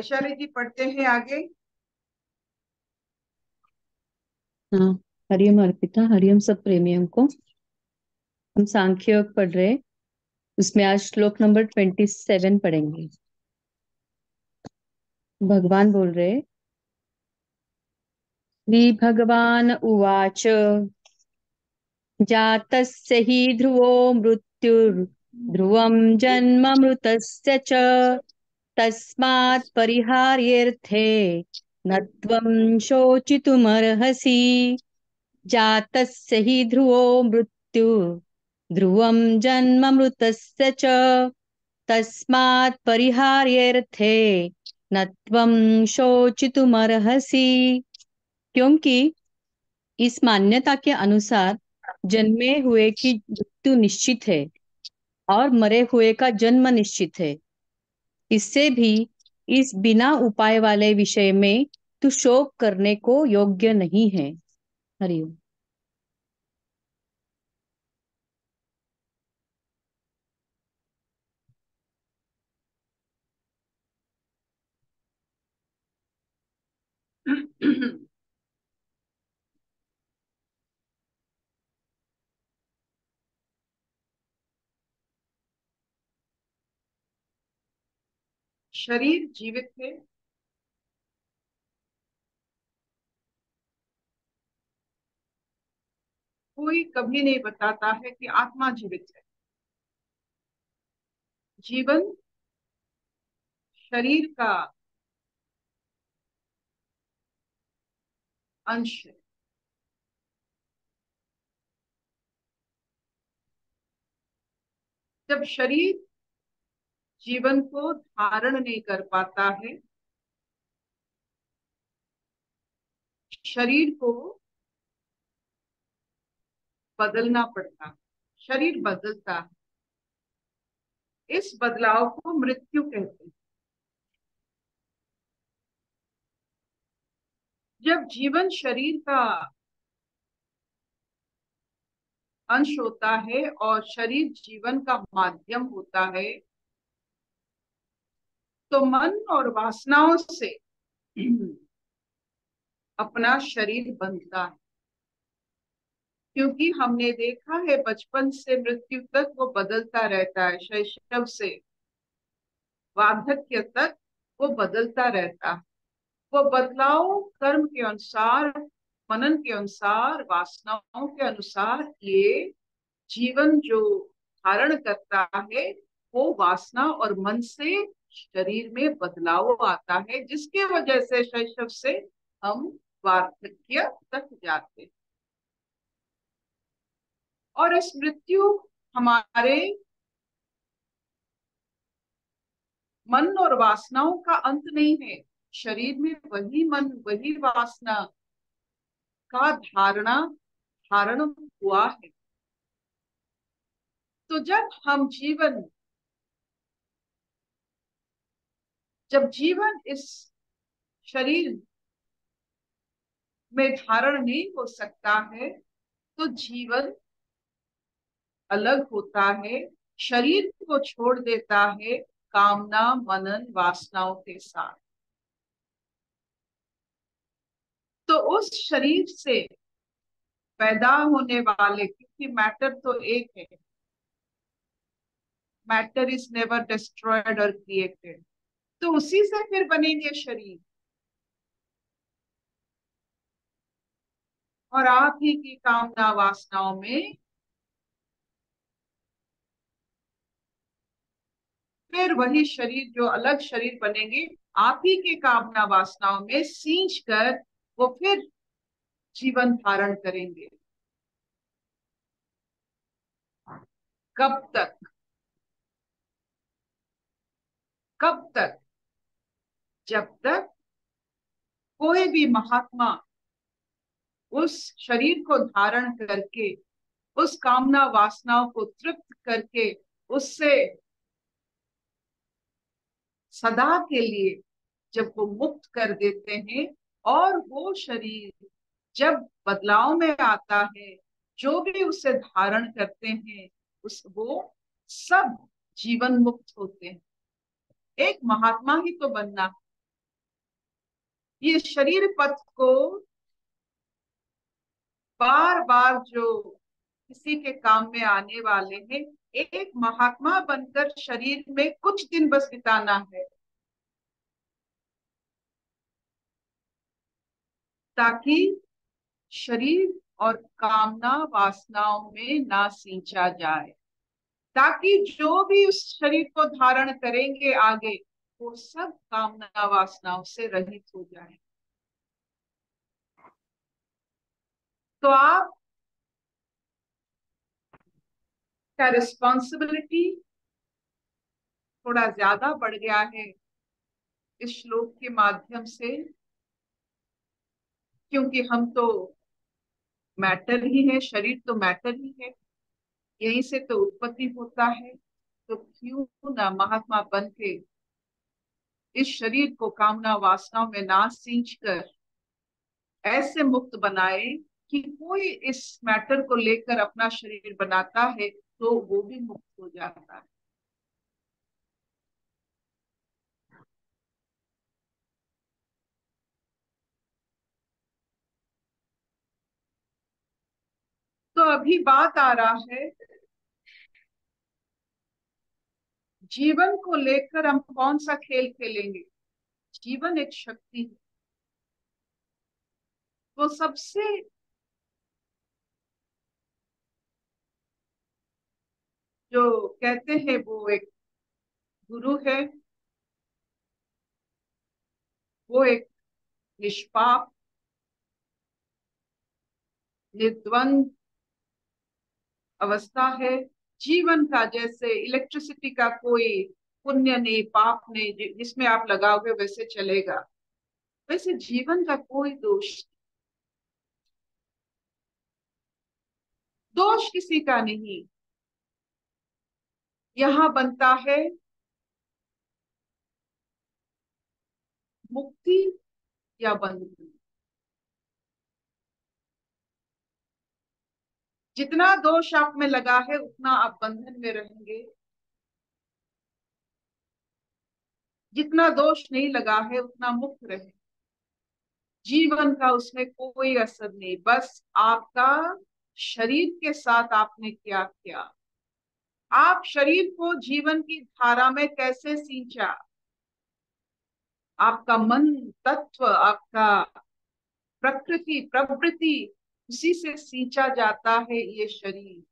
वैशाली जी पढ़ते हैं आगे। हाँ। हरिओम अर्पिता, हरिओम सब प्रेमियों को। हम सांख्य योग पढ़ रहे हैं। उसमें आज श्लोक नंबर 27 पढ़ेंगे। भगवान बोल रहे, श्री भगवान उवाच, जातस्य हि ध्रुवो मृत्युर्ध्रुवं जन्म मृतस्य च, तस्मात् परिहार्येऽर्थे न त्वं शोचितुमर्हसि। जातस्य हि ध्रुवो मृत्यु ध्रुवं जन्म मृतस्य च, तस्मात् परिहार्येऽर्थे न त्वं शोचितुमर्हसि। क्योंकि इस मान्यता के अनुसार जन्मे हुए की मृत्यु निश्चित है और मरे हुए का जन्म निश्चित है। इससे भी इस बिना उपाय वाले विषय में तू शोक करने को योग्य नहीं है। हरिओम। शरीर जीवित है, कोई कभी नहीं बताता है कि आत्मा जीवित है। जीवन शरीर का अंश है। जब शरीर जीवन को धारण नहीं कर पाता है, शरीर को बदलना पड़ता है। शरीर बदलता है, इस बदलाव को मृत्यु कहते हैं। जब जीवन शरीर का अंश होता है और शरीर जीवन का माध्यम होता है, तो मन और वासनाओं से अपना शरीर बंधता है। क्योंकि हमने देखा है बचपन से मृत्यु तक वो बदलता रहता है, शैशव से वार्धक्य तक वो बदलता रहता है। वो बदलाव कर्म के अनुसार, मनन के अनुसार, वासनाओं के अनुसार ये जीवन जो धारण करता है, वो वासना और मन से शरीर में बदलाव आता है, जिसके वजह से शैशव से हम वार्धक्य तक जाते हैं। और इस मृत्यु हमारे मन और वासनाओं का अंत नहीं है। शरीर में वही मन, वही वासना का धारण हुआ है। तो जब जीवन इस शरीर में धारण नहीं हो सकता है, तो जीवन अलग होता है, शरीर को छोड़ देता है कामना मनन वासनाओं के साथ। तो उस शरीर से पैदा होने वाले, क्योंकि मैटर तो एक है, मैटर इज नेवर डिस्ट्रॉयड और क्रिएटेड, तो उसी से फिर बनेंगे शरीर। और आप ही की कामना वासनाओं में फिर वही शरीर, जो अलग शरीर बनेंगे, आप ही के कामना वासनाओं में सींच कर वो फिर जीवन धारण करेंगे। कब तक? कब तक? जब तक कोई भी महात्मा उस शरीर को धारण करके, उस कामना वासनाओं को तृप्त करके, उससे सदा के लिए जब वो मुक्त कर देते हैं, और वो शरीर जब बदलाव में आता है, जो भी उसे धारण करते हैं उस वो सब जीवन मुक्त होते हैं। एक महात्मा ही तो बनना, ये शरीर पथ को बार बार जो किसी के काम में आने वाले हैं, एक महात्मा बनकर शरीर में कुछ दिन बस बिताना है, ताकि शरीर और कामना वासनाओं में ना सींचा जाए, ताकि जो भी उस शरीर को धारण करेंगे आगे, वो सब कामना वासनाओं से रहित हो जाए। तो आप का रिस्पॉन्सिबिलिटी थोड़ा ज्यादा बढ़ गया है इस श्लोक के माध्यम से, क्योंकि हम तो मैटर ही है, शरीर तो मैटर ही है, यहीं से तो उत्पत्ति होता है। तो क्यों ना महात्मा बन के इस शरीर को कामना वासनाओं में ना सींच कर ऐसे मुक्त बनाए कि कोई इस मैटर को लेकर अपना शरीर बनाता है तो वो भी मुक्त हो जाता है। तो अभी बात आ रहा है जीवन को लेकर हम कौन सा खेल खेलेंगे। जीवन एक शक्ति है, वो सबसे जो कहते हैं वो एक गुरु है, वो एक निष्पाप निर्द्वंद अवस्था है। जीवन का जैसे इलेक्ट्रिसिटी का कोई पुण्य नहीं पाप नहीं, जिसमें आप लगाओगे वैसे चलेगा, वैसे जीवन का कोई दोष किसी का नहीं। यहाँ बनता है मुक्ति या बंधन। जितना दोष आप में लगा है उतना आप बंधन में रहेंगे, जितना दोष नहीं लगा है उतना मुक्त रहे। जीवन का उसमें कोई असर नहीं, बस आपका शरीर के साथ आपने क्या किया, आप शरीर को जीवन की धारा में कैसे सींचा, आपका मन तत्व, आपका प्रकृति प्रवृत्ति, उसी से सींचा जाता है ये शरीर।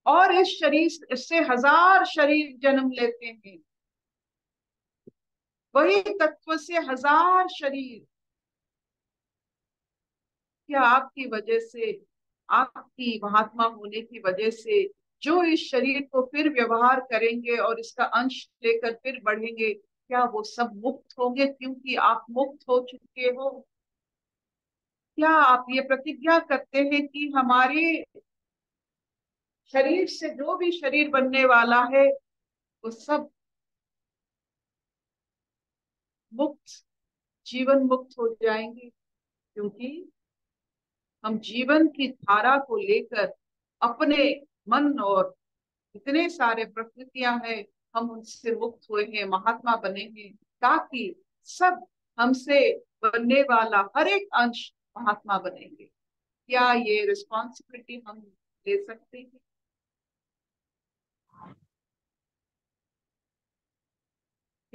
और इस शरीर से हजार शरीर जन्म लेते हैं, वही तत्व से हजार शरीर। क्या आपकी वजह से, आपकी महात्मा होने की वजह से जो इस शरीर को फिर व्यवहार करेंगे और इसका अंश लेकर फिर बढ़ेंगे, क्या वो सब मुक्त होंगे क्योंकि आप मुक्त हो चुके हो? क्या आप ये प्रतिज्ञा करते हैं कि हमारे शरीर से जो भी शरीर बनने वाला है वो सब मुक्त, जीवन मुक्त हो जाएंगे? क्योंकि हम जीवन की धारा को लेकर अपने मन और इतने सारे प्रकृतियां हैं, हम उनसे मुक्त हुए हैं, महात्मा बने हैं, ताकि सब हमसे बनने वाला हर एक अंश महात्मा बनेंगे। क्या ये रिस्पॉन्सिबिलिटी हम ले सकते हैं?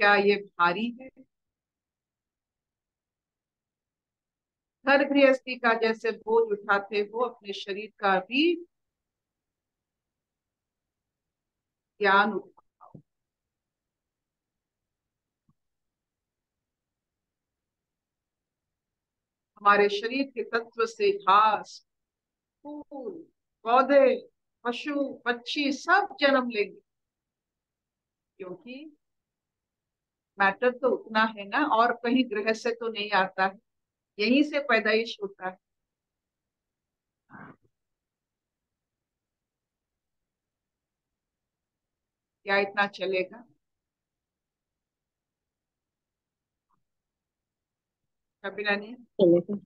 क्या ये भारी है? घर गृहस्थी का जैसे बोझ उठाते हो, अपने शरीर का भी ज्ञान उठाओ। हमारे शरीर के तत्व से घास, फूल, पौधे, पशु पक्षी सब जन्म लेंगे, क्योंकि मैटर तो उतना है ना, और कहीं ग्रह से तो नहीं आता है, यहीं से पैदाइश होता है। क्या इतना चलेगा? कभी नहीं। चलेगा।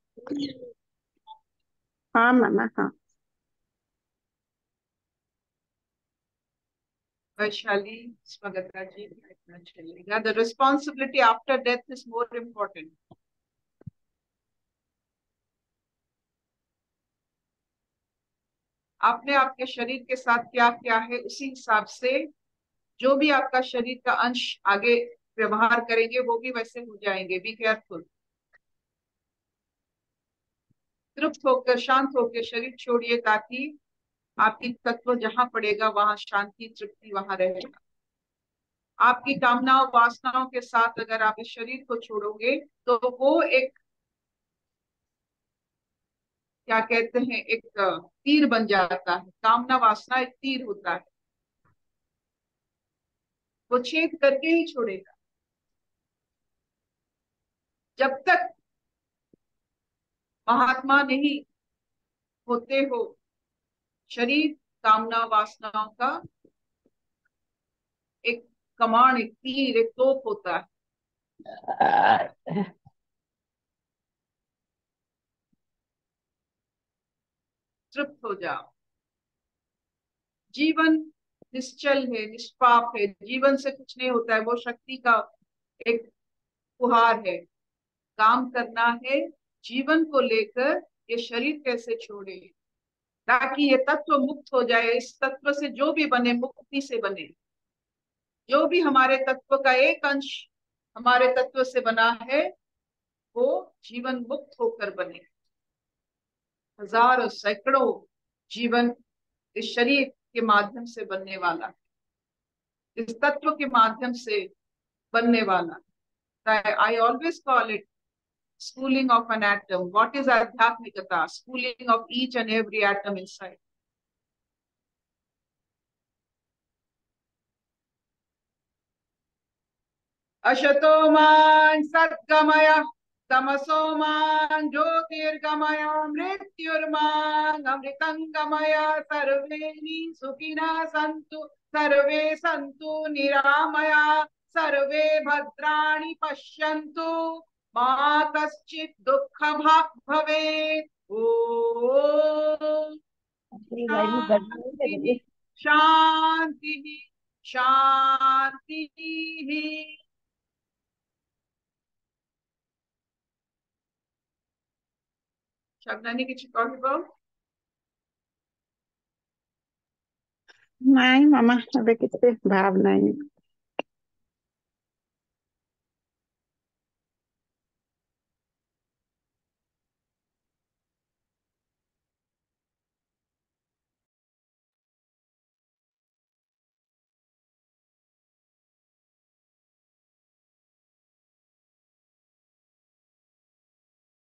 हाँ मामा हाँ। वैशाली Smagata ji, इतना चलेगा. The responsibility after death is more important. आपने आपके शरीर के साथ क्या क्या है, उसी हिसाब से जो भी आपका शरीर का अंश आगे व्यवहार करेंगे वो भी वैसे हो जाएंगे. Be careful. तृप्त होकर, शांत होकर शरीर छोड़िए, ताकि आपकी तत्व जहां पड़ेगा वहां शांति, तृप्ति वहां रहेगा. आपकी कामनाओं वासनाओं के साथ अगर आप इस शरीर को छोड़ोगे तो वो एक, क्या कहते हैं, एक तीर बन जाता है. कामना वासना एक तीर होता है, वो छेद करके ही छोड़ेगा. जब तक महात्मा नहीं होते हो, शरीर कामना वासनाओं का एक कमाण, एक तीर, एक तोप होता है. तृप्त हो जाओ. जीवन निश्चल है, निष्पाप है, जीवन से कुछ नहीं होता है. वो शक्ति का एक फुहार है. काम करना है जीवन को लेकर, ये शरीर कैसे छोड़े, ताकि ये तत्व मुक्त हो जाए. इस तत्व से जो भी बने मुक्ति से बने. जो भी हमारे तत्व का एक अंश हमारे तत्व से बना है वो जीवन मुक्त होकर बने. हजारों सैकड़ों जीवन इस शरीर के माध्यम से बनने वाला, इस तत्व के माध्यम से बनने वाला. I always call it schooling of an atom. What is adhyatmikata? Schooling of each and every atom inside. अशतो मान सद्गमय, तमसो मान ज्योतिर्गमय, मृत्युर्मान अमृतंगमय. सर्वे सुखिनः सन्तु, सर्वे सन्तु निरामया, सर्वे भद्राणि पश्यन्तु, मा कश्चित् दुःखभाग् भवेत्. ओम शांति, शांति, शांति. शब्दानी की चिकौटी. ନାଇଁ ମାମା ଏବେ କିଛି ଭାବ ନାହିଁ.